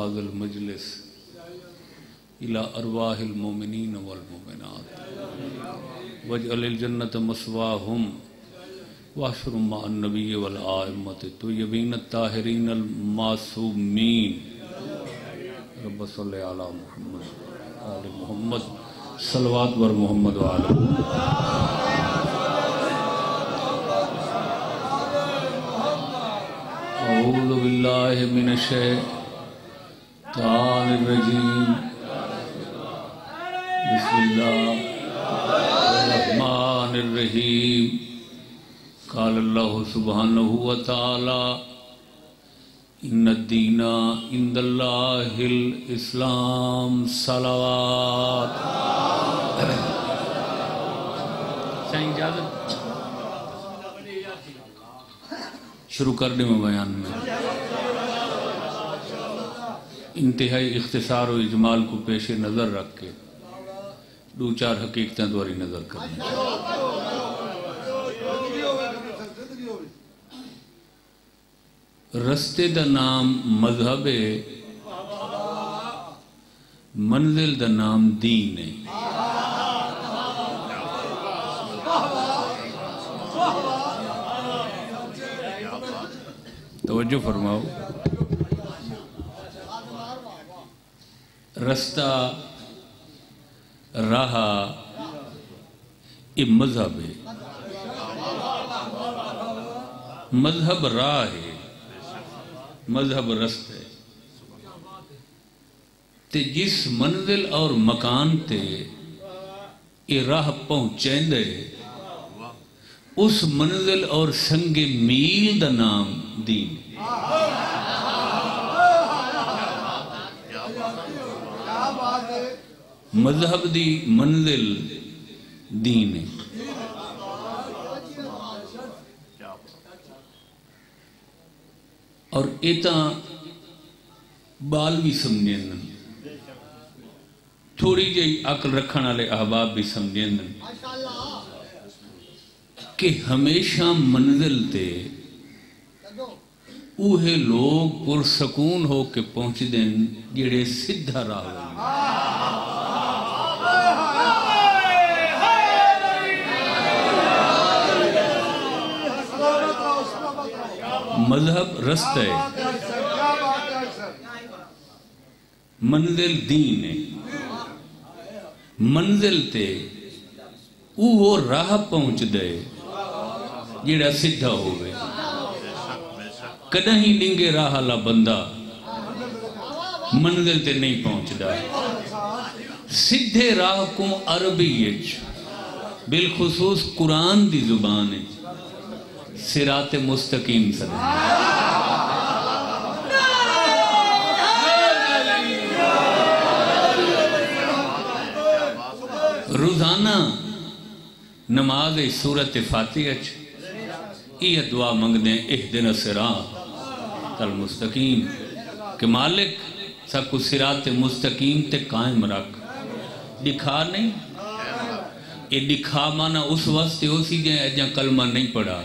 هذا المجلس إلى أرواح المؤمنين والمؤمنات واجعل الجنة مسواهم واحشرهم مع النبي والآئمة الطيبين الطاهرين المعصومين رب صل على محمد آل محمد صلوات بر محمد وآل أعوذ بالله من الشيطان الرجيم بسم الله الرحمن الرحيم قال الله سبحانه وتعالى إن الدين عند الله الإسلام صلوات شروع کر دیں میں بیان میں انتہائی اختصار و اجمال کو پیش نظر رکھ کے دو چار حقیقتیں دوری نظر کرنے رستے دا نام مذہب ہے منزل دا نام دین ہے توجہ فرماؤ رستہ راہ یہ مذہب ہے مذہب راہ ہے مذہب رستہ ہے تے جس منزل اور مکان تے یہ راہ پہنچیں دے اس منزل اور سنگ میل دا نام دین مذہب دی منزل دین ہے اور ایتا بال بھی سمجھیں تھوڑی جی عقل رکھن والے احباب بھی سمجھیں کہ ہمیشہ منزل تے اوہے لوگ پرسکون ہو کے پہنچ دیں جڑے سدھا راہ ہوئے مذہب رستہ ہے منزل دین ہے منزل تے وہ راہ پہنچ دے جڑا سدھا ہوئے کدہ ہی ڈنگے راہ لا بندہ منزل تے نہیں پہنچ دا سدھے راہ کو عربی بالخصوص قرآن دی زبان ہے صراط مستقیم صلی روزانہ نماز سورت فاتحہ یہ دعا منگ دیں اہدنا الصراط المستقیم کہ مالک سب کو صراط مستقیم تے قائم رکھ دکھا نہیں یہ دکھا مانا اس وقت ہو سی جائیں اجاں کلمہ نہیں پڑھا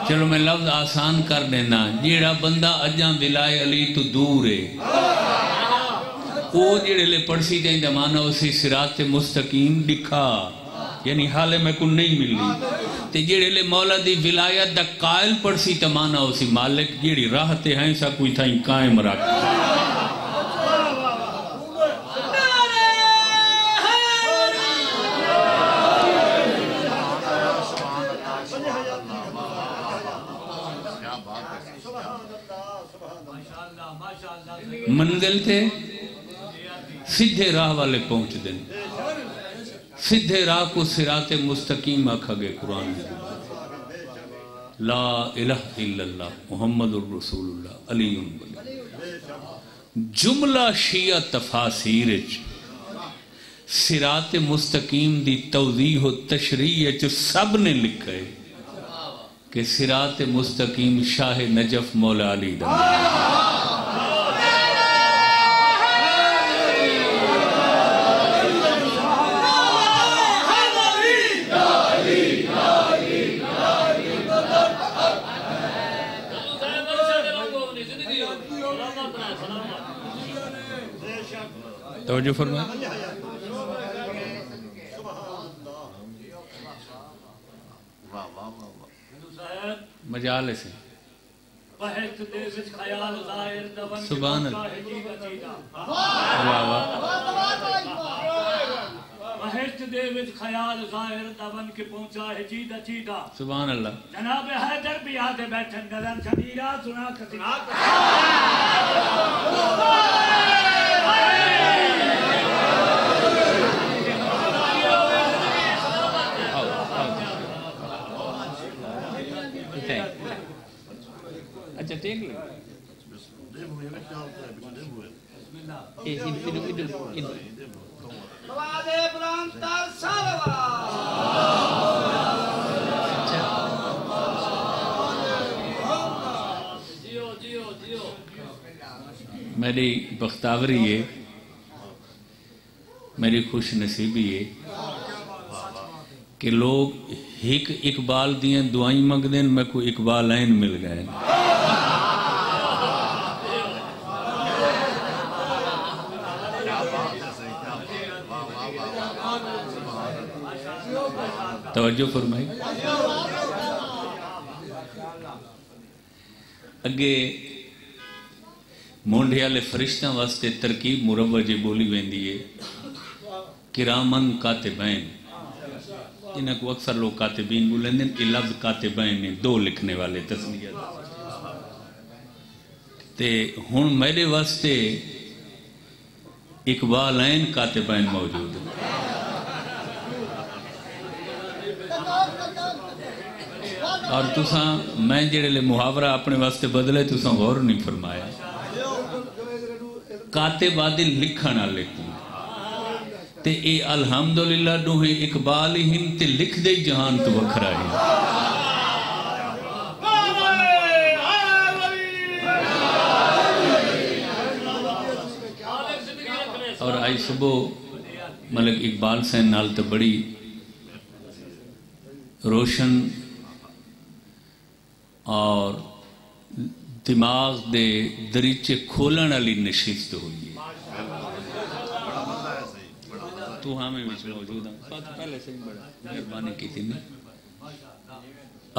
چلو میں لفظ آسان کر دینا جیڑا بندہ اجاں ولائے علی تو دور ہے وہ جیڑے لے پڑھ سی جائیں دمانا اسی صراط مستقیم دکھا یعنی حالے میں کو نہیں ملی تے جیڑے لے مولا دی ولایت دا قائل پڑھ سی تمانا اسی مالک جیڑی راہتے ہیں سا کوئی تھا قائم رکھ منزل تھے سدھے راہ والے پہنچ دیں سدھے راہ کو صراط مستقیم آکھا گئے قرآن میں لا الہ الا اللہ محمد الرسول اللہ علی جملہ شیعہ تفاسیر صراط مستقیم دی توضیح و تشریح سب نے لکھا ہے کہ صراط مستقیم شاہ نجف مولا علی دا توجہ فرمائیں. مجال سے سبحان اللہ. واہ واہ. سبحان اللہ. جناب حیدر بھی آتے بیٹھن گلن شبیرہ سنا کسنا اچھا ٹھیک لے. میری بختاوری ہے، میری خوش نصیبی ہے کہ لوگ ایک اقبال دیاں دعائیں منگ دیں، میں کو اقبال این مل گئے. توجہ فرمائی. اگے مونڈے والے فرشتوں واسطے ترکیب مروج بولی ویندی ہے کرامن کاتبین، جنہیں کو اکثر لوگ کاتبین بولیں دیں. یہ لفظ کاتبین نے دو لکھنے والے تسمیہ تے ہن میرے واسطے اقبالین کاتبین موجود ہیں. اور تساں میں جڑے لے محاورہ اپنے واسطے بدلے تساں غور نہیں فرمایا. کاتب آدھے لکھنا لکھوں تے اے الحمدللہ دوہے اقبال ہم تے لکھ دے جہان تو وکھرا ہے. اور آئی صبح ملک اقبال سے نال تو بڑی روشن اور دماغ دے دریچے کھولن والی نشست ہوئی ہے. تو ہمیں بھی موجود ہیں پہلے سے بڑا مہربانی کی تھی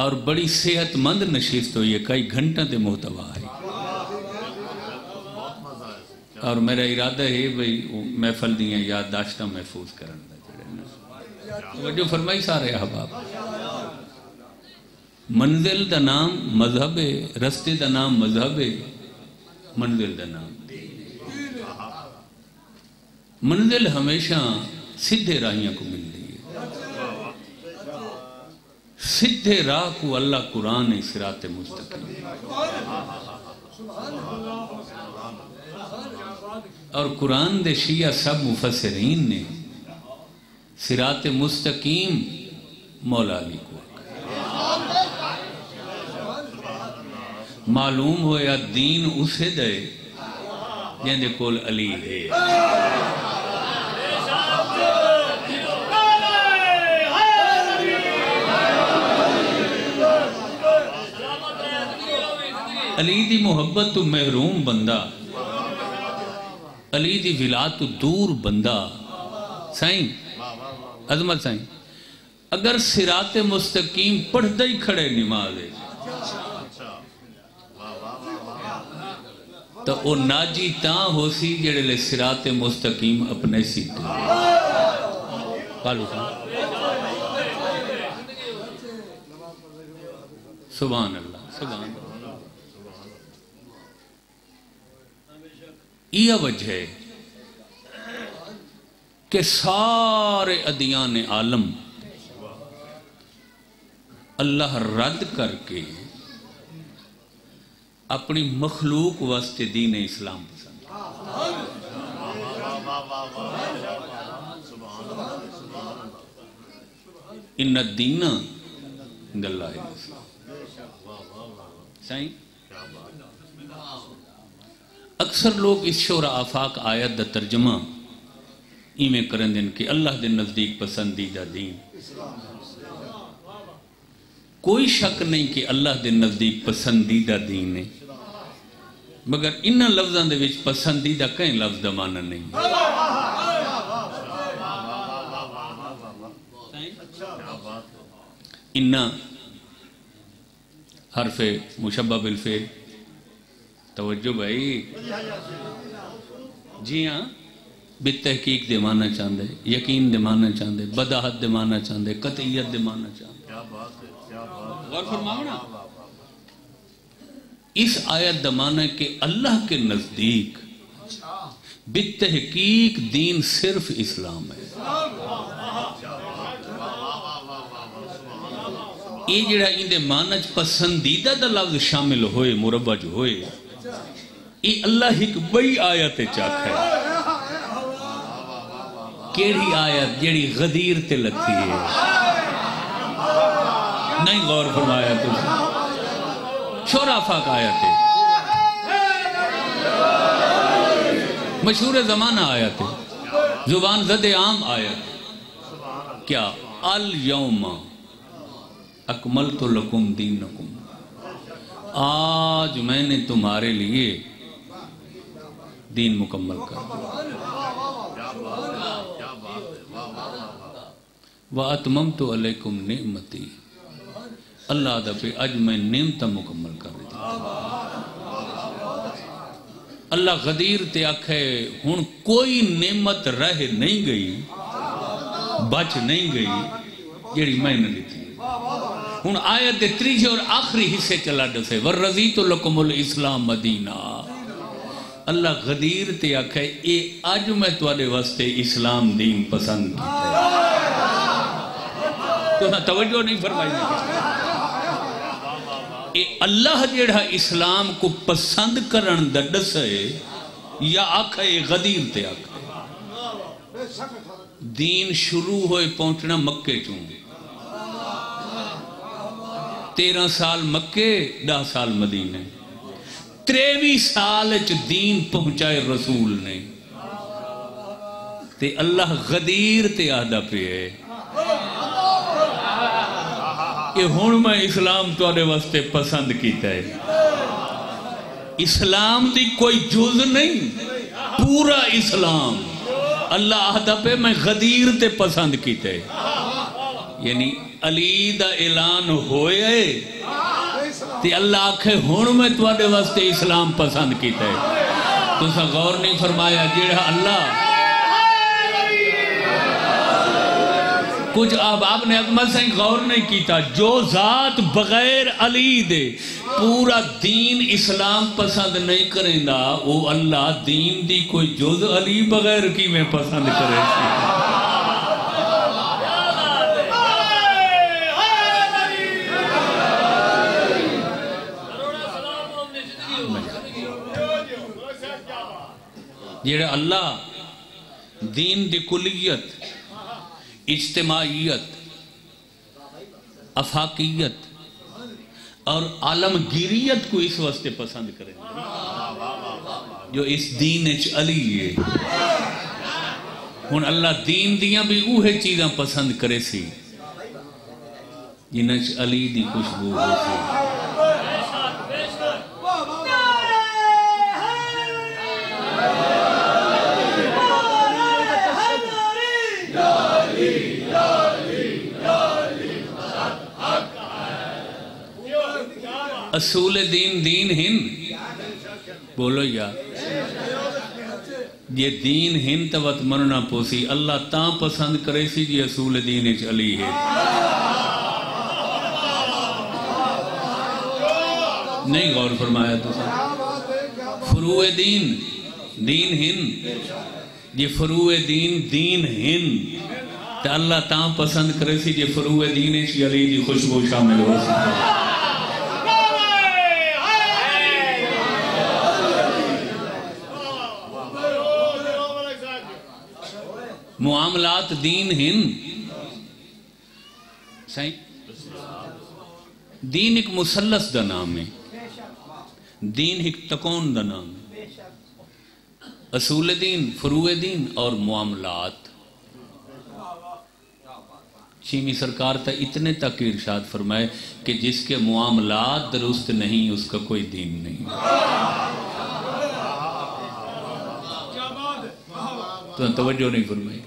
اور بڑی صحت مند نشست ہوئی ہے، کئی گھنٹہ دے محتوا ہے. اور میرا ارادہ ہے بھئی محفل دیاں یادداشتاں محفوظ کرنا. توجہ فرمائی سارے احباب. منزل دا نام مذہب ہے، رستے دا نام مذہب ہے، منزل دا نام. منزل ہمیشہ سدھے راہیاں کو ملتی ہے. سدھے راہ کو اللہ قرآن ہے صراط مستقیم. اور قرآن دے شیعہ سب مفسرین نے صراط مستقیم مولا علی کو معلوم ہویا دین اسے دے جہاں کول علی ہے. علی دی محبت تو محروم بندہ، علی دی ولایت تو دور بندہ. سائیں عظمت سائیں اگر صراط مستقیم پڑھتا ہی کھڑے نماز ہے تو وہ ناجی تاں ہو سی جڑے لے صراط مستقیم اپنے سی تو سبحان اللہ. سبحان اللہ. یہ وجہ ہے کہ سارے ادیان عالم اللہ رد کر کے اپنی مخلوق واسطے دین اسلام پسند. ان الدین عند اللہ الاسلام. سائیں اکثر لوگ اس شورا آفاق آیت دا ترجمہ ایمیں کرن دیں کہ اللہ دے نزدیک پسندیدہ دین. کوئی شک نہیں کہ اللہ دے نزدیک پسندیدہ دین ہے، مگر انہاں لفظاں دے وچ پسندیدہ کہیں لفظ دا معنی نہیں انہاں حرف مشبہ بالفعل توجہ بھائی جی ہاں بالتحقیق دے معنی چاندے یقین دے معنی چاندے بداحت دے معنی چاندے قطعیت دے معنی چاندے غور فرماؤنا اس آیت دا معنی کہ اللہ کے نزدیک بالتحقیق دین صرف اسلام ہے یہ جڑا ان دے معنی پسندیدہ دا لفظ شامل ہوئے مربج ہوئے یہ اللہ ایک بڑی آیت چاک ہے کیڑی آیت جڑی غدیر تے لگتی ہے نہیں غور فرمایا تجھے شورا فاق آیت ہے مشہور زمانہ آیت ہے زبان زد عام آیت کیا الیوم اکملت لکم دینکم آج میں نے تمہارے لیے دین مکمل کر وَأَتْمَمْتُ عَلَيْكُمْ نِعْمَتِي اللہ دا پہ اج میں نعمت مکمل کر رہی اللہ غدیر تے آکھے ہن کوئی نعمت رہ نہیں گئی بچ نہیں گئی جیڑی میں نے لیتی ہن آیت دے تریجے اور آخری حصے چلا دسے وَرَّضِيتُ لَكُمُ الْإِسْلَامَ مَدِينَا اللہ غدیر تے آکھے اے آج میں تواڈے واسطے اسلام دین پسند کیتا ہے تو توجہ نہیں فرمائی اے اللہ جیڑا اسلام کو پسند کرن دا دس ہے یا آکھے اے غدیر تے آکھے دین شروع ہوئے پہنچنا مکے چوں 13 سال مکے 10 سال مدینے 23 سال دین پہنچائے رسول نے تے اللہ غدیر تے آدھا پہ ہے کہ ہون میں اسلام توڑے واسطے پسند کیتا ہے اسلام دی کوئی جز نہیں پورا اسلام اللہ آدھا پہ میں غدیر تے پسند کیتا ہے یعنی علی دا اعلان ہوئے تے اللہ آکھے ہون میں توڑے واسطے اسلام پسند کیتا ہے تو سا غور نہیں فرمایا جیڑا اللہ کچھ آپ نے عظمت سے غور نہیں کیتا جو ذات بغیر علی دے پورا دین اسلام پسند نہیں کریں دا وہ اللہ دین دی کوئی جز علی بغیر کی میں پسند کرے جیڑا اللہ دین دی کلیت اجتماعیت افاقیت اور عالمگیریت کو اس واسطے پسند کریں جو اس دین علی ہے ہن اللہ دین دیاں بھی اوہے چیزاں پسند کرے سی جنہاں علی دی خوشبو ہو سی اصول دین دین ہن بولو یار یہ دین ہن توت مننا پوسی اللہ تاں پسند کرے سی جی اصول دین اچ علی ہے نہیں غور فرمایا تو فروع دین دین ہن یہ فروع دین دین ہن تو اللہ تاں پسند کرے سی جی فروع دین اچ علی دی خوشبو شامل ہو سی معاملات دین ہن دین ایک مسلس دا نام ہے دین ایک تکون دا نام ہے اصول دین فروع دین اور معاملات چیمی سرکار تا اتنے تک ارشاد فرمائے کہ جس کے معاملات درست نہیں اس کا کوئی دین نہیں تو توجہ نہیں فرمائی.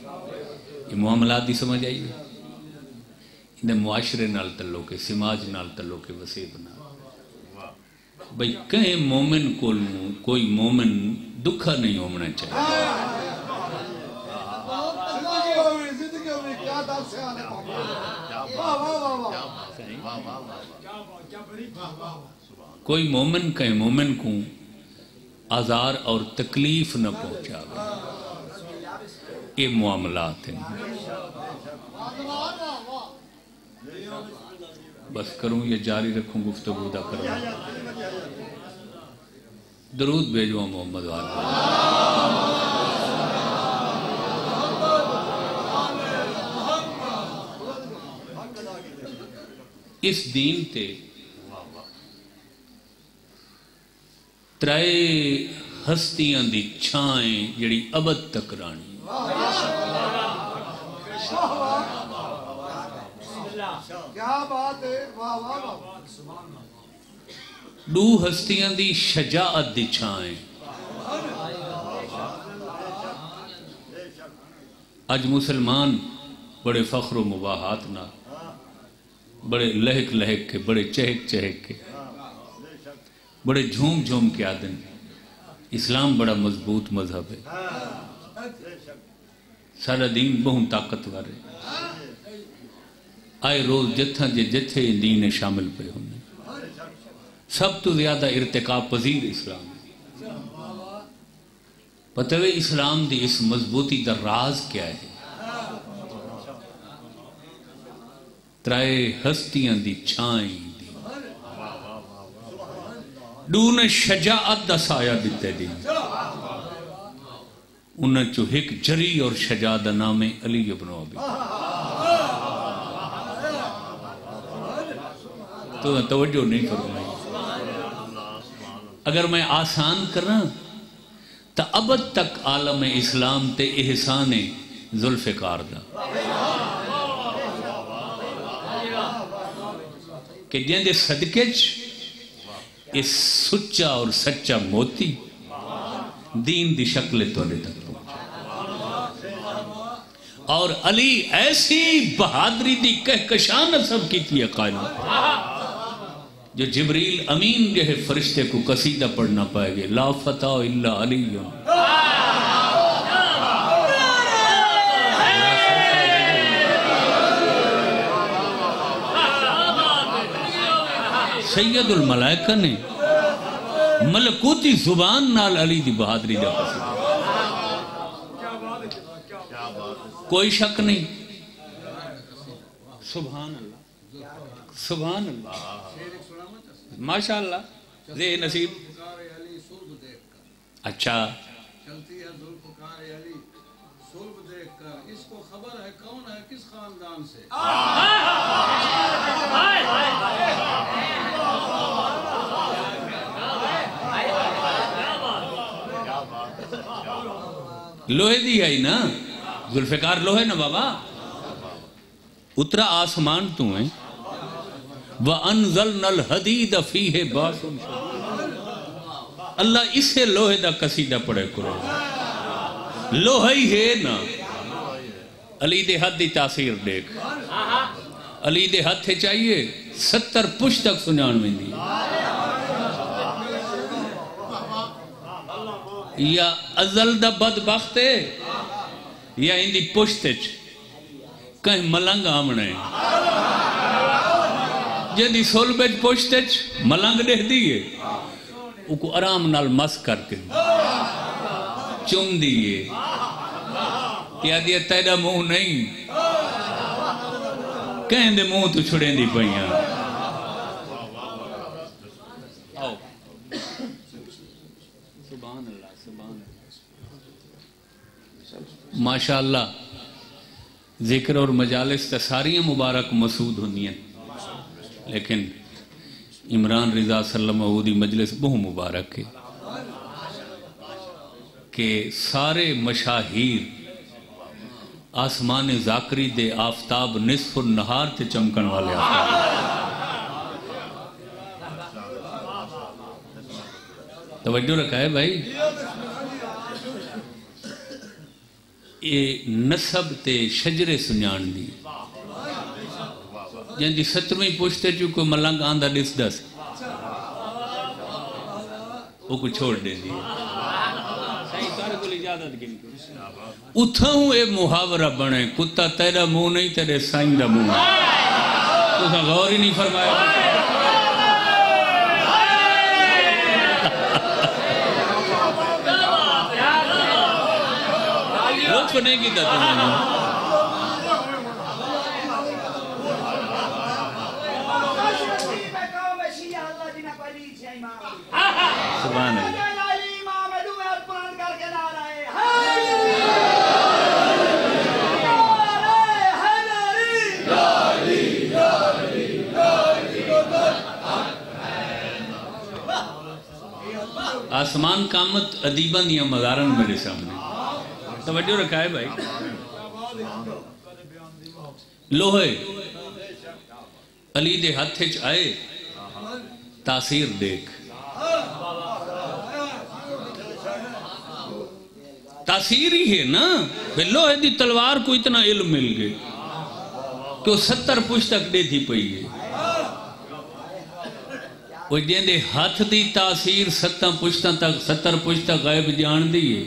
یہ معاملات دی سمجھ آئی ہے. انہیں معاشرے نال تعلق ہے، سماج نال تعلق ہے، وسیع بنا. بھئی کہیں مومن کو کوئی مومن دکھا نہیں ہونا چاہیے. کوئی مومن کہیں مومن کو آزار اور تکلیف نہ پہنچا. یہ معاملات ہیں. بس کروں یہ جاری رکھوں گفتگو دا کروں. درود بھیجو محمد والے. اس دین تے ترائے ہستیاں دی چھائیں جڑی ابد تک رانی. کیا بات ہے. دو ہستیاں دی شجاعت دی چھائیں. اج مسلمان بڑے فخر و مباحات نہ، بڑے لہک لہک کے، بڑے چہک چہک کے، بڑے جھوم جھوم کے آدن. اسلام بڑا مضبوط مذہب ہے. سارا دین بہت طاقتور ہے. آئے روز جتھاں جتھے دین شامل پہ ہونے. سب تو زیادہ ارتقا پذیر اسلام. پتہ ہے اسلام دی اس مضبوطی دا راز کیا ہے؟ ترائے ہستیاں دی چھائیں دی دون شجاعت دا سایہ دیتے دی. انہاں چو ایک جری اور شجاع دا نام علی ابن ابی. تو توجہ نہیں فرمائی. اگر میں آسان کرنا تا ابد تک عالم اسلام تے احسان ذوالفقار دا کہ جن دے صدقے اس سچا اور سچا موتی دین دی شکل توڑے تک پہنچا. اور علی ایسی بہادری دی کہکشاں نصب کی تھی قائل جو جبریل امین جو ہے فرشتے کو قصیدہ پڑھنا پائے گے. لا فتح الا علی. سید الملائکہ نے ملکوتی زبان نال علی دی بہادری دا قصیدہ. کوئی شک نہیں. سبحان اللہ سبحان اللہ ماشاءاللہ. ذہن نصیب. اچھا چلتی ہے ذوالفقار علی صلب دیکھ کر. اس کو خبر ہے کون ہے کس خاندان سے. لوہے دی ہے نا ذوالفقار. لوہے نا بابا. اترا آسمان تو ہیں. وَأَنزَلْنَا الْحَدِيدَ فِيهِ بَاسٌ شَدِيدٌ. اللہ اسے لوہے دا قصیدہ پڑھے کرو. لوہے ہی ہے نا. علی دے ہاتھ دی تاثیر دیکھ. علی دے ہاتھ چاہیے 70 پشت تک سنان میں دی. یا ازل دا بدبخت ہے یا اندی پشت کہیں ملنگ آمنے جدی سولبج پوشتج ملنگ دے دیئے او کو آرام نال مس کر کے چوم دیئے. کیا دیا تیرا منہ نہیں کہیں دے منہ تو چھڑیں دی پہیاں. سبحان اللہ سبحان اللہ. ماشاءاللہ ذکر اور مجالس تساریاں مبارک مسعود ہونی ہیں لیکن عمران رضا صلی اللہ علیہ وسلم مجلس بہت مبارک ہے کہ سارے مشاہیر آسمان ذاکری دے آفتاب نصف النہار تے چمکن والے آفتاب. توجہ رکھا ہے بھائی. یہ نسب تے شجرے سنجان دی جن دی 70ویں پوچھتے چکو ملنگ آندہ ڈس دس وہ کو چھوڑ دے دی اتھاؤں اے محاورہ بنے کتا تیرا منہ نہیں تیرے سائن دا منہ تو سا غور ہی نہیں فرمایا لطف نہیں کی تھا تمہیں سبحان اللہ آسمان قامت ادیبان یا مغارن میرے سامنے توجہ رکھا ہے بھائی لوہے علی دے ہاتھ چ آئے تاثیر دیکھ تاثیر ہی ہے نا لوہے دی تلوار کو اتنا علم مل گئے کہ وہ 70 پشت تک دے تھی پئی ہے وہ جن دے ہاتھ دی تاثیر 70 پشتہ غائب جان دیئے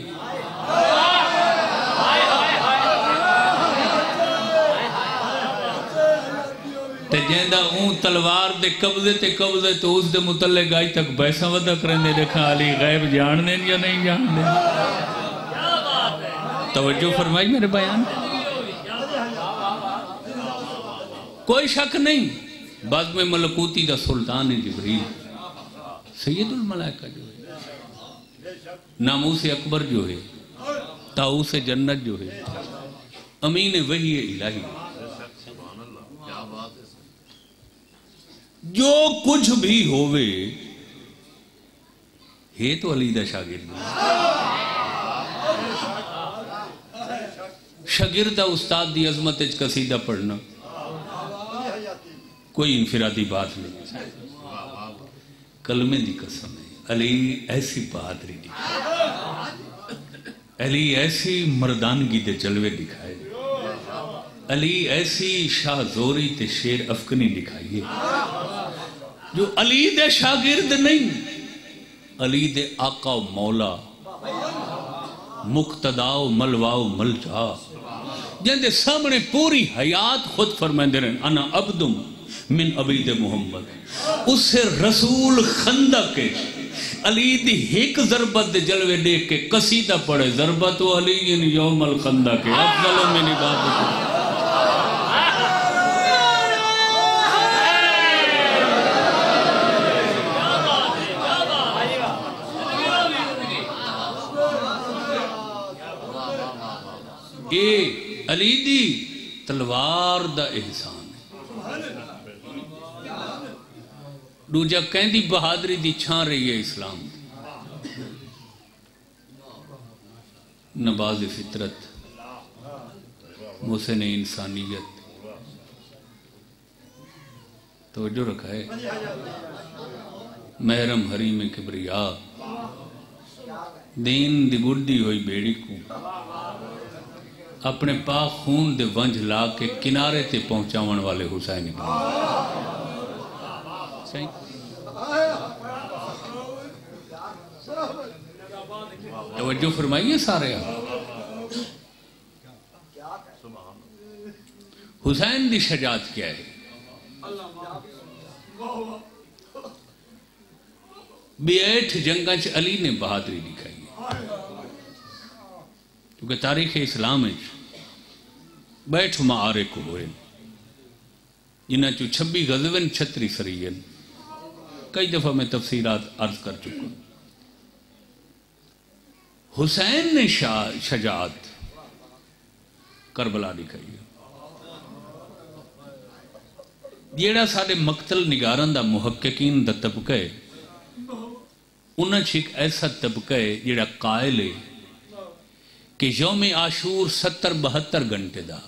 تے جن دا اون تلوار دے قبضے تو اس دے متعلق آئی تک بیسا ودا کرنے دیکھا علی غائب جان دیں یا نہیں جان دیں توجہ فرمائی میرے بیان کوئی شک نہیں بعد میں ملکوتی دا سلطان جبریل سید الملائکہ جو ہے ناموس اکبر جو ہے طاؤس جنت جو ہے امین وحی الہی جو کچھ بھی ہوئے ہے تو علی دا شاگرد شاگردہ استاد دی عظمت اچ قصیدہ پڑھنا کوئی انفرادی بات نہیں کلمے دی قسم ہے علی ایسی بہادری دکھائے علی ایسی مردانگی دے جلوے دکھائے علی ایسی شاہ زوری تے شیر افکنی دکھائیے جو علی دے شاگرد نہیں علی دے آقا و مولا مقتدا و ملوا و ملجا جن دے سامنے پوری حیات خود فرمائندے رہے انا عبدم من عبید محمد اس سے رسول خندق کے علی دی ایک ضربت دے جلوے دیکھ کے قصیدہ پڑھے ضربت و علی یوم الخندق کے افضل من عبادت یہ علی دی تلوار دا احسان دوجہ کہیں دی بہادری دی چھان رہی ہے اسلام نباز فطرت محسن انسانیت توجہ رکھا ہے محرم حریم کبریا دین دی بڑھدی ہوئی بیڑی کو اپنے پاک خون دے ونج لا کے کنارے تے پہنچاون والے حسین توجہ فرمائیے سارے حسین دی شجاعت کیا ہے بیٹھ جنگاں چ علی نے بہادری دکھائی کیونکہ تاریخ اسلام ہے بیٹھ معارک ہوئے جنہاں چو 26 غزوین 36 سریین کئی دفعہ میں تفسیرات عرض کر چکا حسین نے شجاعت کربلا دکھائی جیڑا سارے مقتل نگاران دا محققین دا طبقہ ہے انہاں ایک ایسا طبقہ ہے جیڑا قائل ہے کہ یوم عاشور 70-72 گھنٹے دا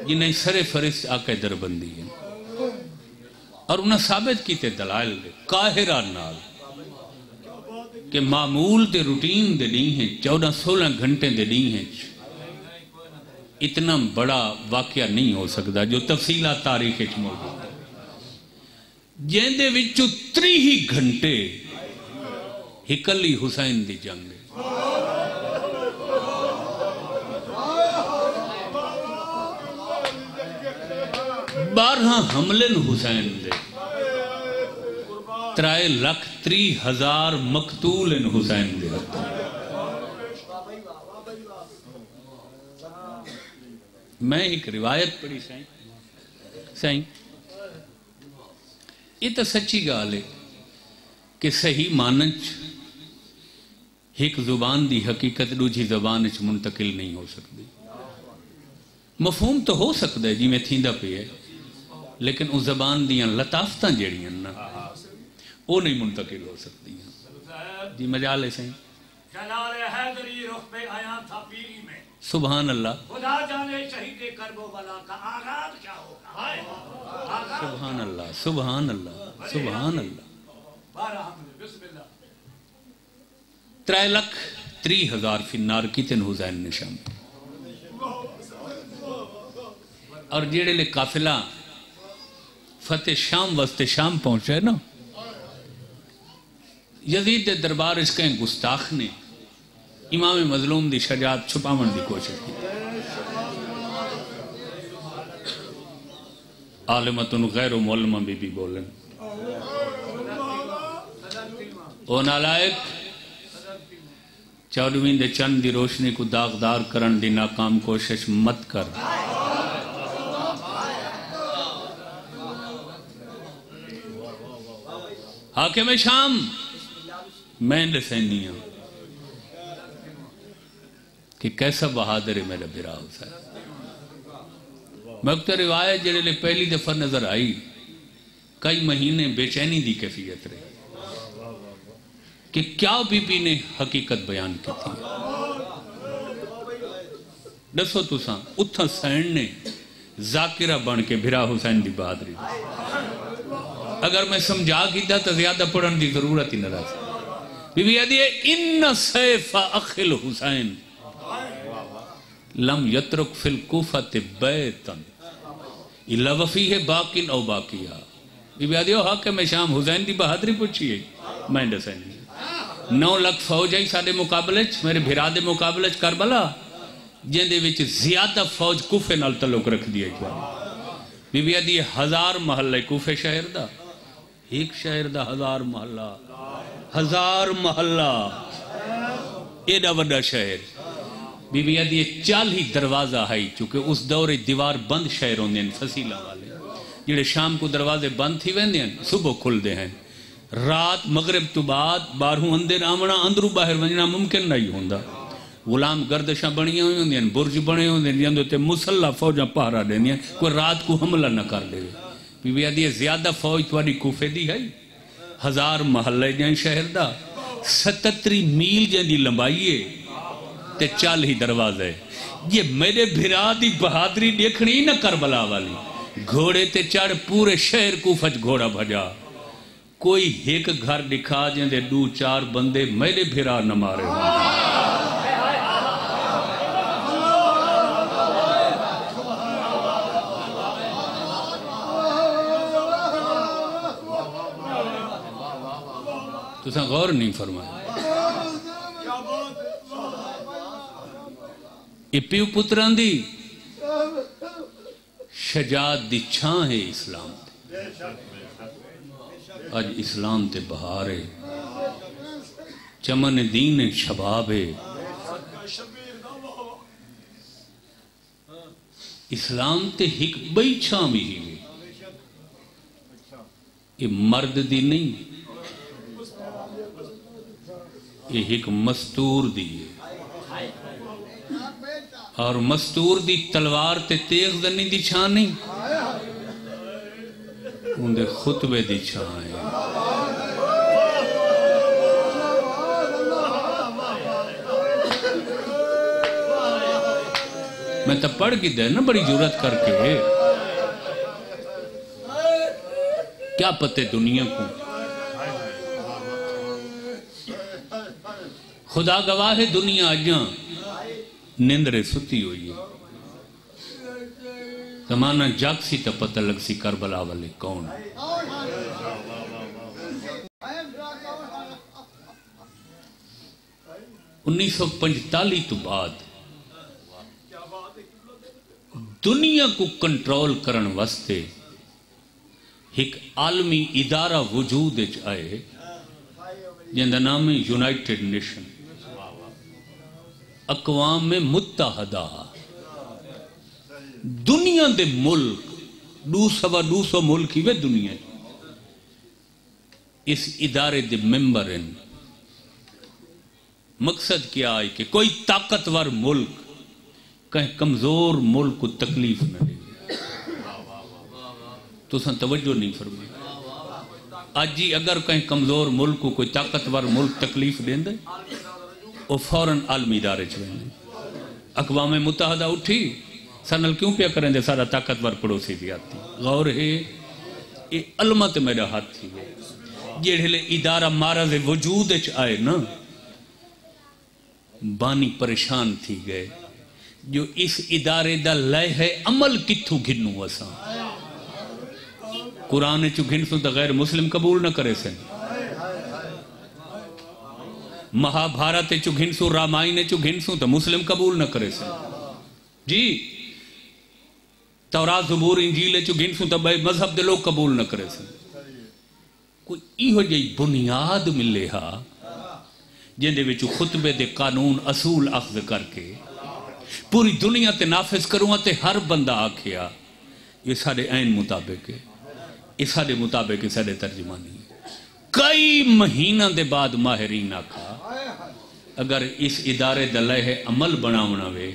جنہیں سر فرست آقا دربندی ہیں اور انہیں ثابت کیتے دلائل دے قاہرہ نال کہ معمول دے روٹین دے نہیں ہیں 14-16 گھنٹے دے نہیں ہیں اتنا بڑا واقعہ نہیں ہو سکتا جو تفصیلات تاریخ وچ موجود ہے جن دے وچوں 30 گھنٹے ہکلی حسین دی جنگ ہے 12 حملن حسین دے 3,30,000 مقتول حسین دے میں ایک روایت پڑھی سائیں یہ تو سچی گال ہے کہ صحیح مانچ ایک زبان دی حقیقت دوجی زبان اچ منتقل نہیں ہو سکتی مفہوم تو ہو سکتا ہے جی میں تھیندہ پہ ہے لیکن اس زبان دیاں لطافتاں جڑیاں نا وہ نہیں منتقل ہو سکتی ہیں جی مجال ہے صحیح جلال حیدری رخ پہ آیا تھا پیری میں سبحان اللہ خدا جانے شہید کربلا کا آغاز کیا ہوگا سبحان اللہ سبحان اللہ سبحان اللہ 12 حملے بسم اللہ 3,30,000 فی النار کتن حسین نے شام اور جیڑے لے قافلہ فتح شام وسط شام پہنچے نا یزید دے دربار اس کہیں گستاخ نے امام مظلوم دی شجاعت چھپاون دی کوشش کی عالمتن غیر معلمہ بھی بولن او نالائق 14ویں دے چند دی روشنی کو داغدار کرن دی ناکام کوشش مت کر حاکم شام میں لسینی ہوں کہ کیسا بہادر ہے میرا برا حسین مکتر روایت جڑے لے پہلی دفعہ نظر آئی کئی مہینے بے چینی دی کیفیت رہی کہ کیا بی بی نے حقیقت بیان کی تھی دسو تساں اتھا سین نے ذاکرہ بن کے بھرا حسین دی بہادری اگر میں سمجھا کیتا تو زیادہ پڑھن دی ضرورت ہی نہ رہا بی بی ادھی ان سیف اخل حسین لم یترک فی الکوفت بیتن الا وفیہ باقن او باقیہ بی بی ادھی حاکم شام حسین دی بہادری پوچھئے میں دسیں 9 لاکھ فوج ہے سارے مقابلے میرے بھرا دے مقابلے کربلا جن دے وچ زیادہ فوج کوفے نال تعلق رکھ دیا بی بی ادھی 1000 محلہ کوفے شہر دا ایک شہر دا 1000 محلہ 1000 محلہ ایڈا وڈا شہر بی بی ادھی 40 دروازہ ہے چونکہ اس دور دیوار بند شہر ہوندے ہیں فصیلہ والے جڑے شام کو دروازے بند تھی ویندے ہیں صبح کھل دے ہیں رات مغرب تو بعد باہروں اندر آمنا اندروں باہر ونجنا ممکن نہیں ہوندا غلام گردشاں بنیاں ہوئی ہوندی ہیں برج بنے ہوندے ہیں جندے تے مسلح فوجاں پہرا دیندی ہیں کوئی رات کو حملہ نہ کر دے بی بی ادھی زیادہ فوج تواڈی کوفے دی ہے 1000 محلے جائیں شہر دا 77 میل جائیں دی لمبائی ہے تے 40 دروازے یہ میرے بھرا دی بہادری دیکھنی نہ کربلا والی گھوڑے تے چڑھ پورے شہر کوفہ گھوڑا بھجا کوئی ایک گھر دکھا جائیں دے 2-4 بندے میرے بھرا نہ مارے تو ساں غور نہیں فرمایا یہ پیو پتران دی شجاعت دی چھاں ہے اسلام آج اسلام تے بہار ہے چمن دین شباب ہے اسلام تے ہک بئی چھاں بھی ہی یہ مرد دی نہیں یہ ایک مستور دی ہے اور مستور دی تلوار تے تیغ دنی دی چھاں نہیں ان دے خطبے دی چھاں ہے میں تب پڑھ کی دے نا بڑی جرات کر کے کیا پتے دنیا کو خدا گواہ ہے دنیا اجاں نیندرے ستی ہوئی ہے زمانہ جاگ سی تا پتہ لگ سی کربلا والے کون 1945 تو بعد دنیا کو کنٹرول کرن واسطے ایک عالمی ادارہ وجود آئے جن کا نام ہے یونائٹڈ نیشن اقوام متحدہ دنیا دے ملک 200 ملک ہی وے دنیا اس ادارے دے ممبر ہیں مقصد کیا ہے کہ کوئی طاقتور ملک کہیں کمزور ملک کو تکلیف نہ دے تو سن توجہ نہیں فرمائی آج جی اگر کہیں کمزور ملک کو کوئی طاقتور ملک تکلیف دیں دے وہ فوراً عالمی ادارے چلیں دے اقوام متحدہ اٹھی سنل کیوں پیا کریں دے سارا طاقتور پڑوسی بھی آتی غور ہے یہ علمت میرا ہاتھ تھی ہے جیڑے ادارہ مارز وجود آئے نا بانی پریشان تھی گئے جو اس ادارے دا لائحہ عمل کتھو گھنو اساں قرآن چو گھنسوں تا غیر مسلم قبول نہ کرے سن مہا بھارت چو گھنسوں رامائن چو گھنسوں تا مسلم قبول نہ کرے سن جی تورات زبور انجیل چو گھنسوں تا بے مذہب دے لوگ قبول نہ کرے سن کوئی ایہو جائی بنیاد ملے ہا جن دے وچو خطبے دے قانون اصول اخذ کر کے پوری دنیا تے نافذ کروں تے ہر بندہ آکھیا یہ سارے عین مطابق ہے یہ سارے مطابق ہے سارے ترجمانی کئی مہینہ دے بعد ماہرین آکھا اگر اس ادارے دا لائحہ عمل بناونا وے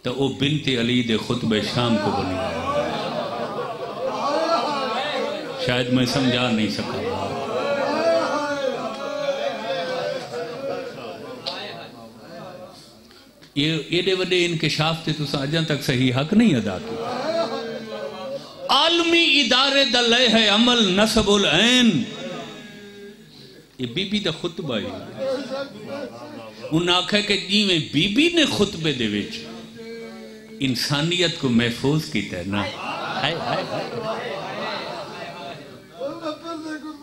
تو وہ بنت علی دے خطبہ شام کو بنی شاید میں سمجھا نہیں سکا یہ ایڈے وڈے انکشاف تھے تو ساجاں تک صحیح حق نہیں ادا کی عالمی ادارے دا لائحہ عمل نصب العین یہ بی بی دا خطبہ ہے انہوں نے آکھا کہ جی میں بی بی نے خطبے دے وچ انسانیت کو محفوظ کیتا ہے نا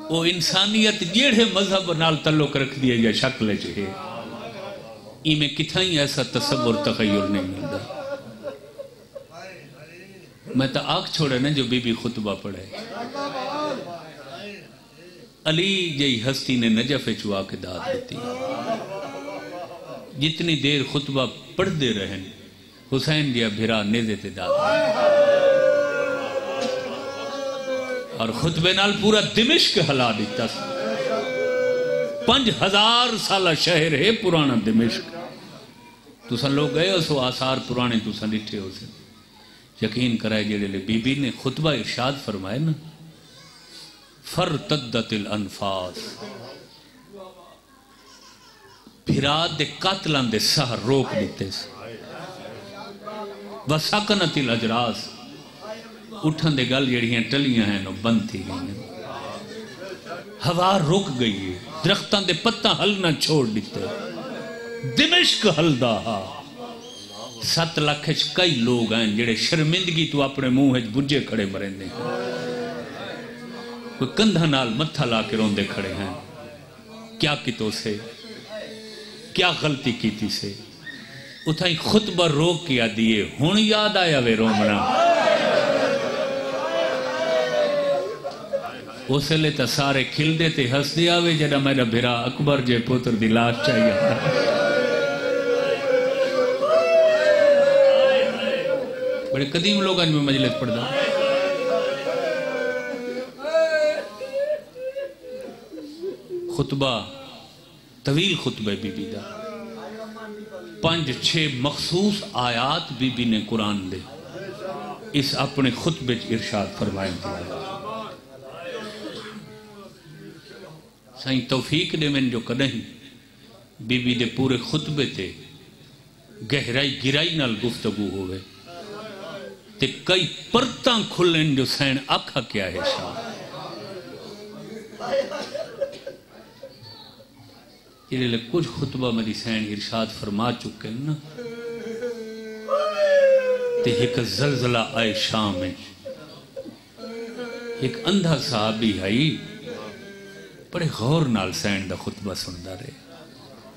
وہ انسانیت جیڑے مذہب نال تعلق رکھ دیا یا شکل چاہے ای میں کتھائیں ایسا تصور تخیل نہیں ملتا میں تا آنکھ چھوڑے نا جو بی بی خطبہ پڑھے علی جئی ہستی نے نجف چوا کے داد دیتی جتنی دیر خطبہ پڑھ دے رہن حسین جیا بھرا نیزے تے داد اور خطبے نال پورا دمشق ہلا دیتا 5000 سالہ شہر ہے پرانا دمشق تو سن لوگ گئے سو آثار پرانے تو سن ڈٹھے ہو سے یقین کرائے جڑے لے بی بی نے خطبہ ارشاد فرمائے نا فرتدت الانفاس بھراد دے قاتلان دے سہ روک دیتے سے وسکنت الاجراس اٹھن دے گل جڑیاں ٹلیاں ہیں نو بند تھی گئی ہیں ہوا رک گئی ہے درختان دے پتہ ہل نہ چھوڑ دیتے دمشق ہل دا 7 لاکھ کئی لوگ ہیں جڑے شرمندگی تو اپنے منہ بجے کھڑے مرین دے کوئی کندھا نال متھا لا کے روندے کھڑے ہیں کیا کتوں سے کیا غلطی کیتی سے اتھائی خطبہ روک کیا دیئے ہون یاد آیا وے رومنا اسے لے تا سارے کھل دیتے ہس دیا وے جڑا میرا بھرا اکبر جے پوتر دی لاش چاہیے بڑے قدیم لوگ آج میں مجلس پڑھ دا خطبہ طویل خطبہ بی بی دا 5-6 مخصوص آیات بی بی نے قرآن دے اس اپنے خطبے ارشاد فرمائیں دیا سائیں توفیق دے میں جو کدہیں بی بی دے پورے خطبے تے گہرائی گرائی نال گفتگو ہوئے تے کئی پرتاں کھلیں جو سین آکھا کیا ہے شاہ جڑے کچھ خطبہ میری سین ارشاد فرما چکے نا تے ایک زلزلہ آئے شام میں ایک اندھا صحابی آئی بڑے غور نال سین دا خطبہ سندا رہے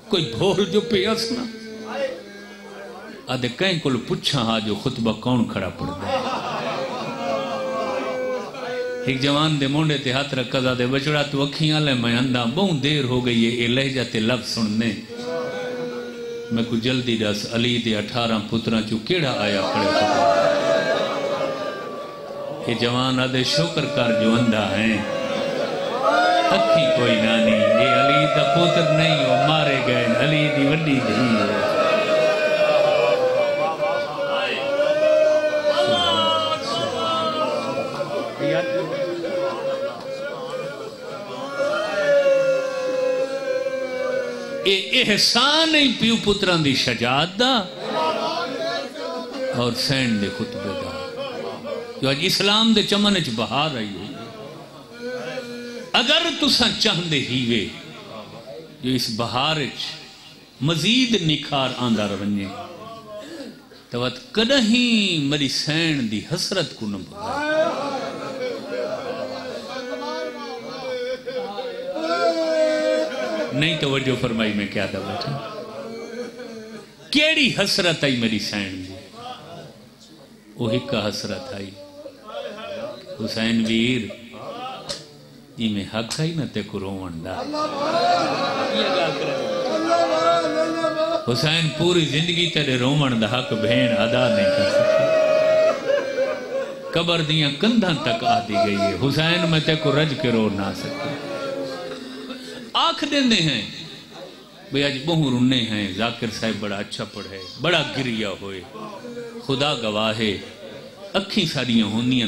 کوئی بھول جو پیاس نا آدھے کہیں کو پوچھا ہاں جو خطبہ کون کھڑا پڑ گیا ایک جوان دے مونڈے تے ہاتھ رکھا دا دے بچڑا تو اکھیاں لے میں اندھا بہت دیر ہو گئی ہے یہ لہجہ تے لفظ سننے میں کو جلدی دس علی دے 18 پتراں چو کیڑا آیا کھڑے خطبہ یہ جوان آدھے شکر کر جو اندھا ہیں اکھی کوئی نانی یہ علی دا پتر نہیں وہ مارے گئے علی دی وڈی دھی ہے احسان ہی پیو پتران دی شجاعت دا اور سین دے خطبے دا جو آج اسلام دے چمن اچ بہار رہی ہوئی اگر تساں چاہندے ہیوے جو اس بہار اچ مزید نکھار آندہ رونجے تو وقت کدہیں مری سین دی حسرت کو نہ بھگا نہیں توجہ فرمائی میں کیا تھا بیٹھا کیڑی حسرت آئی میری سین دی وہ ہکا حسرت آئی حسین ویر یہ میں حق آئی نہ تے کو روان دا حسین پوری زندگی تیرے روان دا حق بہن ادا نہیں کر سکتا قبر دیاں کندھاں تک آدھی گئی ہے حسین میں تے کو رج کے رو نہ سکتا آنکھ دیندے ہیں بھئی آج بہو رنے ہیں ذاکر صاحب بڑا اچھا پڑھے بڑا گریا ہوئے خدا گواہے اکھیں ساڑیاں ہونیاں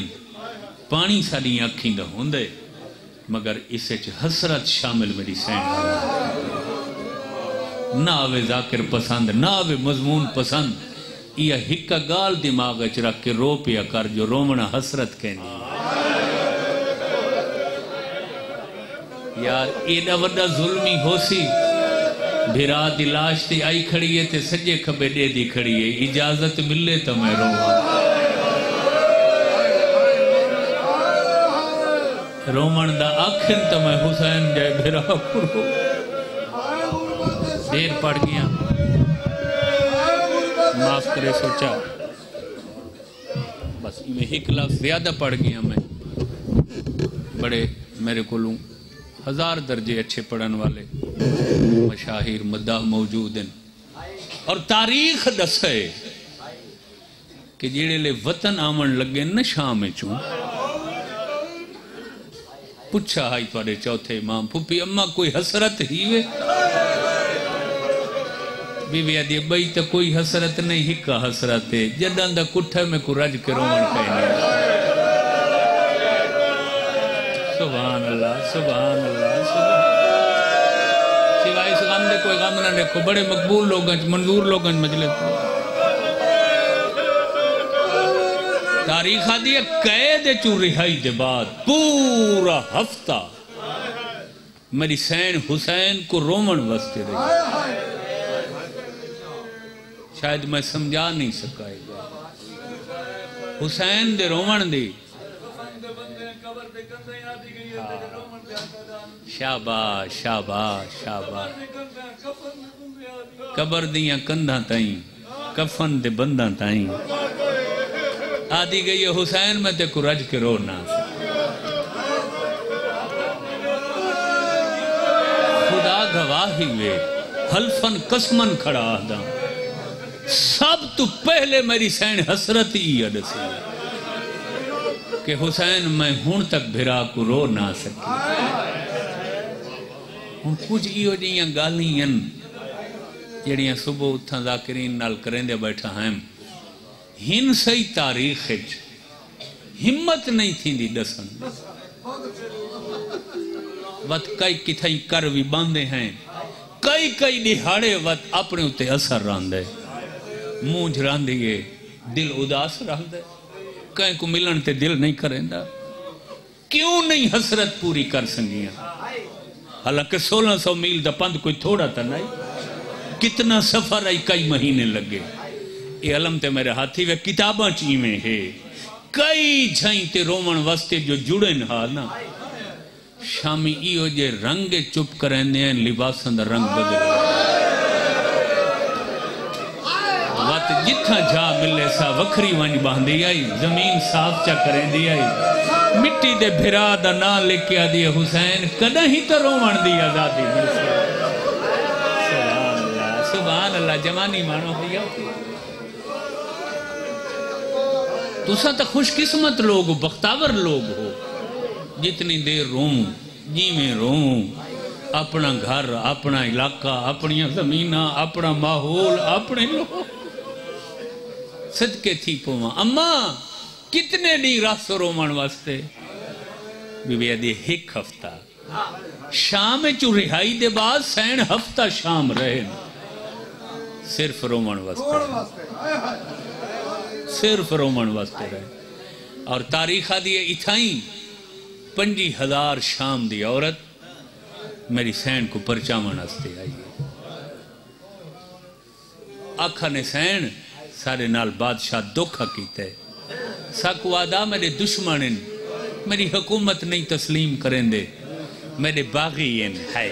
پانی ساڑیاں اکھیں دا ہوندے مگر اسے حسرت شامل میری سین نہ آوے ذاکر پسند نہ آوے مضمون پسند یہ ہکا گال دماغ اچ رکھ کے رو پیا کر جو رومنا حسرت کہنی یار ایڈا وڈا ظلمی ہو سی بھیرا دی لاش تی آئی کھڑی ہے تے سجے کھبے دے دی کھڑی ہے اجازت ملے تو میں رومن دا آخر تو میں حسین جائے بھیرا کرو دیر پڑ گیا معاف کرے سوچا بس میں ایک لفظ زیادہ پڑھ گیا میں بڑے میرے کولوں 1000 درجے اچھے پڑھن والے مشاہیر مداح موجود ہیں اور تاریخ دس ہے کہ جیڑے لے وطن آمن لگے نہ شام چوں پچھا ہائی توڑے چوتھے امام پھوپی اممہ کوئی حسرت ہی وے بی بی آدھی بھئی تا کوئی حسرت نہیں ہکا حسرت ہے جدان دا کٹھا میں کو رج کے رومن کہنے سبحان اللہ سبحان اللہ سوائے اس غم دے کوئی غم نہ دیکھو بڑے مقبول لوگاں منظور لوگاں مجلس تاریخ آدھی ہے قید چو رہائی دے بعد پورا ہفتہ میری سین حسین کو رومن وستے رہی شاید میں سمجھا نہیں سکائے گا حسین دے رومن دی شاباش شاباش شاباش قبر دیاں کندھاں تائیں کفن دے بنداں تائیں آدھی گئی ہے حسین میں تے کو رج کے رو نہ خدا گواہی وے حلفن قسمن کھڑا آدھا سب تو پہلے میری سین حسرت ہی اڈ سے کہ حسین میں ہون تک بھرا کو رو نہ سکی ہون کچھ ایو جیاں گالیاں جڑیاں صبح اتھاں ذاکرین نال کریں دے بیٹھا ہیں ہن سہی تاریخ ہمت نہیں تھی دی دسن وقت کئی کتھائی کر بھی باندے ہیں کئی دہاڑے وقت اپنے اتے اثر راندے مونج راندے دل اداس راندے کہیں کو ملن تے دل نہیں کریں دا کیوں نہیں حسرت پوری کر سنگیاں حالانکہ 1600 میل دا پند کوئی تھوڑا تھا نہیں، کتنا سفر آئی، کئی مہینے لگے. یہ علم تے میرے ہاتھی وے کتاباں چیمیں ہے، کئی جھائیں تے رومن واسطے جو جڑے نہا نا. شامی ایو جے رنگ چپ کریں دیں، لباساں دا رنگ بدل وقت جتھا جا ملے سا وکھری ونج باندھی آئی، زمین صاف چا کریں دی آئی، مٹی دے بھرا دا نا لکھے آدھی حسین کدہ ہی تو رومن دی آزادی. سبحان اللہ سبحان اللہ. جوانی مانو ہوئی آتی تُسا تا خوش قسمت لوگ ہو، بختاور لوگ ہو. جتنی دیر روم جی میں روم، اپنا گھر، اپنا علاقہ، اپنی زمینہ، اپنا ماحول، اپنے لوگ صدقے تھی پوما. اماں کتنے دی راس رومن واسطے؟ بی بی آدھی ایک ہفتہ. شام چو رہائی دے بعد سین ہفتہ شام رہے صرف رومن واسطے، صرف رومن واسطے رہے. اور تاریخ آدھی اتھائیں 50,000 شام دی عورت میری سین کو پرچامن ہستے آئی. آکھا نے سین سارے نال بادشاہ دکھا کیتے ساکو آدھا میرے دشمنن میری حکومت نہیں تسلیم کریں دے، میرے باغین ہے.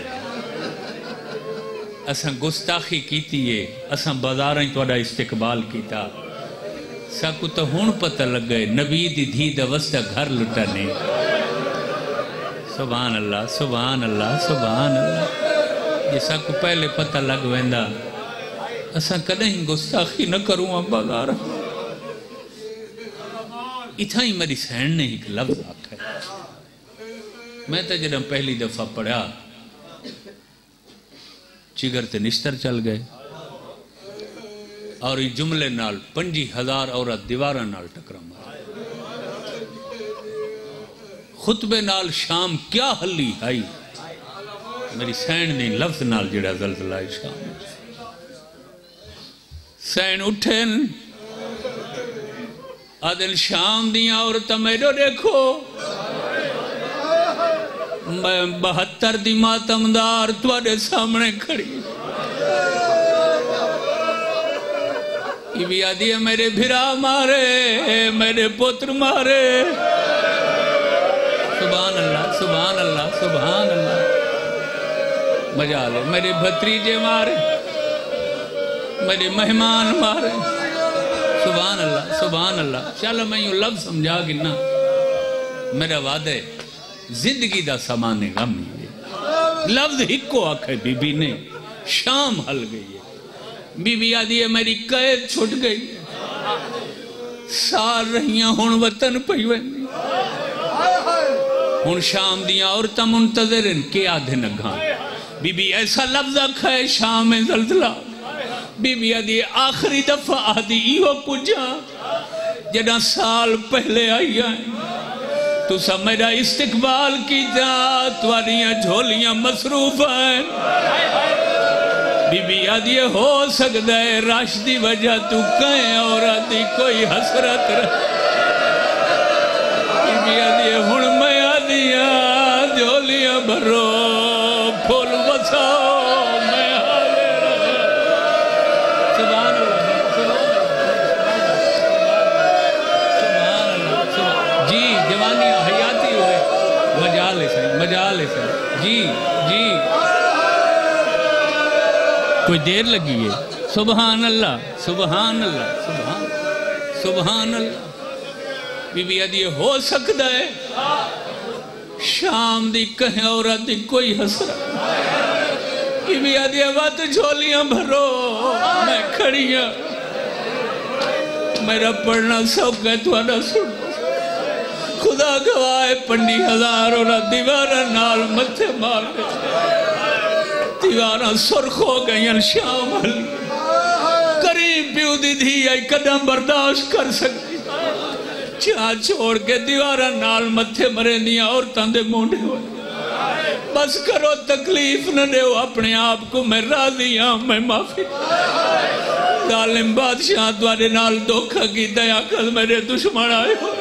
اساں گستاخی کیتی ہے، اساں بازاریں توڑا استقبال کیتا. ساکو تو ہون پتہ لگ گئے نبی دی دھی دا وسطہ گھر لٹانے. سبحان اللہ سبحان اللہ سبحان اللہ. جیسا کو پہلے پتہ لگ ویندا اساں کدہیں گستاخی نہ کروں بازار. اتھا ہی میری سین نے ایک لفظ آکھا ہے. میں تو جب پہلی دفعہ پڑھا چگر تے نشتر چل گئے اور یہ جملے نال 50,000 عورت دیواراں نال ٹکرا مارا. خطبے نال شام کیا حلی آئی میری سین نے لفظ نال جڑا زلزلہ شام. سین اٹھیں آدھن شام دیاں عورتہ میرے دیکھو، میں 72 دی ماتمدار تواڈے سامنے کھڑی. یہ بھی آدھی ہے میرے بھرا مارے، میرے پتر مارے. سبحان اللہ سبحان اللہ سبحان اللہ. مجھا لے میرے بھتریجے مارے، میرے مہمان مارے. سبحان اللہ سبحان اللہ. چلو میں یوں لفظ سمجھا گنا میرا وعدہ ہے زندگی دا سامان غم ہی ہے. لفظ ہی کو آکھے بی بی نے شام حل گئی ہے. بی بی آدھی ہے میری قید چھٹ گئی ہے، سال رہیاں ہون وطن پہی ویندی. ہون شام دیاں عورتاں منتظرن کے آدھے نگاں. بی بی ایسا لفظ آکھا ہے شام میں زلزلہ. بی بی آدھی آخری دفعہ آدھی ایو پجا جنہ سال پہلے آئی آئیں تو سب میرا استقبال کی جا تواریاں جھولیاں مصروف ہیں. بی بی آدھی ہو سکتا ہے راش دی وجہ تو کہیں اور آدھی کوئی حسرت رہ. بی بی آدھی ہن میں آدھیاں جھولیاں بھرو پھول بساؤ میں حاضر. سبحان اللہ سبحان اللہ. جی جوانی حیاتی ہوئے مجال ہے جی جی کوئی دیر لگی ہے. سبحان اللہ سبحان اللہ سبحان اللہ. بی بی آدھی ہو سکتا ہے شام دی کہیں عورت دی کوئی حسرت. بی بی آدھی وقت جھولیاں بھرو میں کھڑیاں میرا پڑھنا سب ہے توانا سن. خدا گواہ 50,000 عورت دیواراں نال متھے مار گئے، دیواراں سرخ ہو گئیں. شام حلی قریب پیو دی دھی آئی قدم برداشت کر سکتی چاہ چھوڑ کے دیواراں نال متھے مرے دیا عورتاں دے مونڈے ہوئے. بس کرو تکلیف نہ دے اپنے آپ کو، میں راضی ہوں میں معافی. ظالم بادشاہ دوارے نال دھوکھا کی دیا کر میرے دشمن آئے ہو.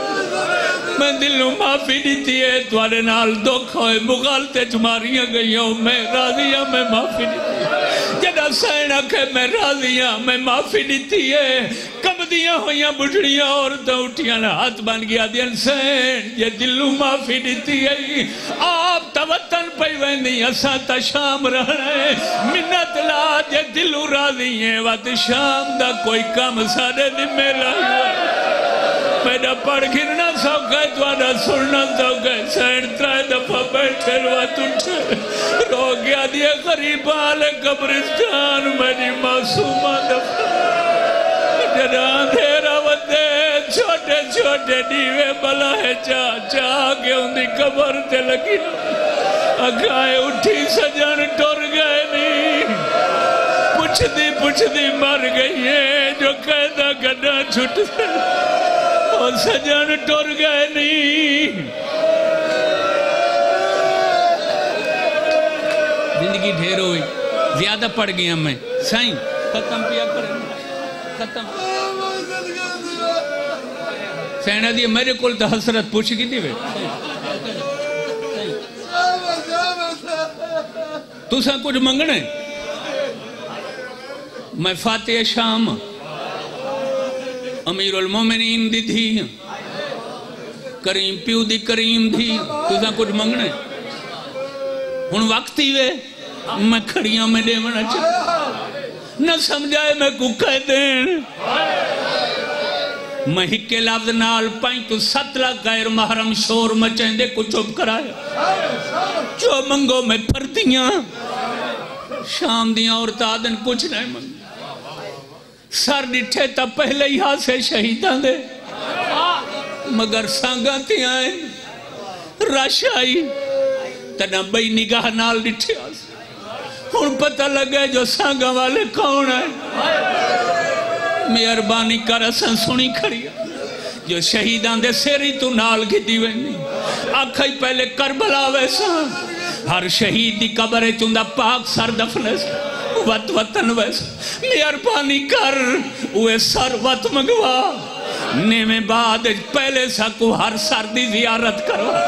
میں دلوں معافی دیتی ہے توارے نال دکھ ہوئے مغالتے چماریاں گئی ہوں میں راضی ہوں میں معافی دیتی ہے جدہ سینہ کہ میں راضی ہوں میں معافی دیتی ہے کب دیا ہویاں بڑھڑیاں عورتیں اٹھیاں ہاتھ بن گیا دین سین یہ دلوں معافی دیتی ہے آپ توتن پہ ویندی اساں تا شام رہنے منت لا یہ دلوں راضی ہیں وقت شام دا کوئی کام سارے دی میرا پیدا پڑھ گرنا سوکے توانا سننا سوکے سین ترائے دفعہ بیٹھے روات اٹھے رو گیا دیا غریب آل قبرستان میری معصومہ دفعہ جنان دھیرا ودے چھوٹے چھوٹے دیوے بلا ہے چاہ کے ان دی قبر تے لگی اگائے اٹھی سجن ٹور گئے نہیں پوچھ دی مر گئی ہے جو قیدہ گڑا چھٹ سے اور سجن ٹور گئے نہیں زندگی ڈھیر ہوئی زیادہ پڑ گیا میں سائیں ختم پیا کریں ختم سینہ دی میرے کل تا حسرت پوچھ کی تھی تو ساں کچھ منگنے میں فاتح شام امیر المومنین دی تھی کریم پیو دی کریم تھی تو ساں کچھ منگنے ہن وقت ہی وے میں کھڑیاں میں دے منا چاہ نہ سمجھائے میں کو کہہ دین میں ہکے لفظ نال پائیں تو 17 غیر محرم شور مچیں دے کو چپ کرائے جو منگو میں پھردیاں شام دیاں اور تادن کچھ نہیں منگ سر ڈٹھے تا پہلے ہی ہاں سے شہیدان دے مگر سانگاں تھی آئیں رش آئی تنہ بئی نگاہ نال ڈٹھے آس ہون پتہ لگے جو سانگاں والے کون ہیں مہربانی کر اساں سنی کھڑی جو شہیدان دے سیری تو نال کی دیوے نہیں آکھائی پہلے کربلا ویسا ہر شہید دی قبر چندہ پاک سر دفنے سے وطن ویسا مہربانی کر اوے سر وط مگوا نیمے بعد پہلے سا کو ہر سر دی زیارت کروا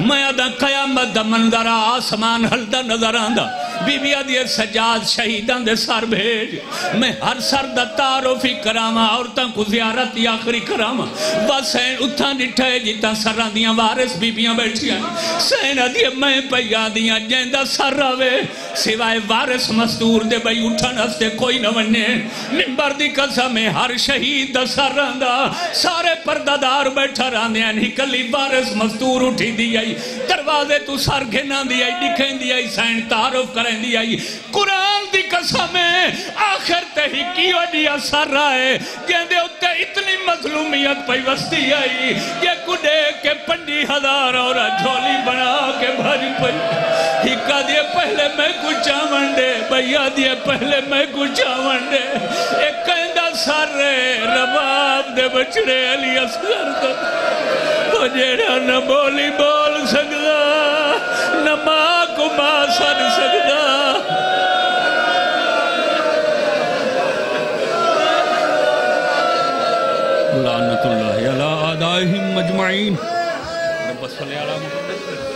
میں ادھا قیامت دا منظر آسمان حلدہ نظر آندہ بی بی آدھی سجاد شہیدان دے سر بھیج میں ہر سر دا تعارفی کراما عورتاں کو زیارت یا آخری کراما بس سین اتھا نٹھائے جیتا سران دیاں وارث بی بیاں بیٹھی آئیں سین آدھی میں پہیا دیاں جیندہ سر راوے سوائے وارث مستور دے بھئی اٹھا نستے کوئی نہ وننے ممبر دی قسم ہر شہید دا سر راندہ سارے پردادار بیٹھا راندے ہیں نکلی وارث مستور اٹھی دی آئی دروازے تو سر گھنا دی آئی دکھیں دی آئی سین تعارف کریں دی آئی قرآن دی قسم آخر تہی کیوں دیا سر رائے جیندے اتے اتنی مظلومیت پہ وستی آئی یہ کڈے کے 50,000 اور جھولی بنا کے بھاری پئی ہکا دیے پہلے میں کچھا منڈے بھیا دیے پہلے میں کچھا منڈے ایک کہندہ سر رباب دے بچڑے علی اصغر دا وہ جیڑا نہ بولی بول سکتا نہ ماں کو ماں سن سکتا لعنت اللہ علی آدائہم مجمعین رب صلی اللہ علیہ وسلم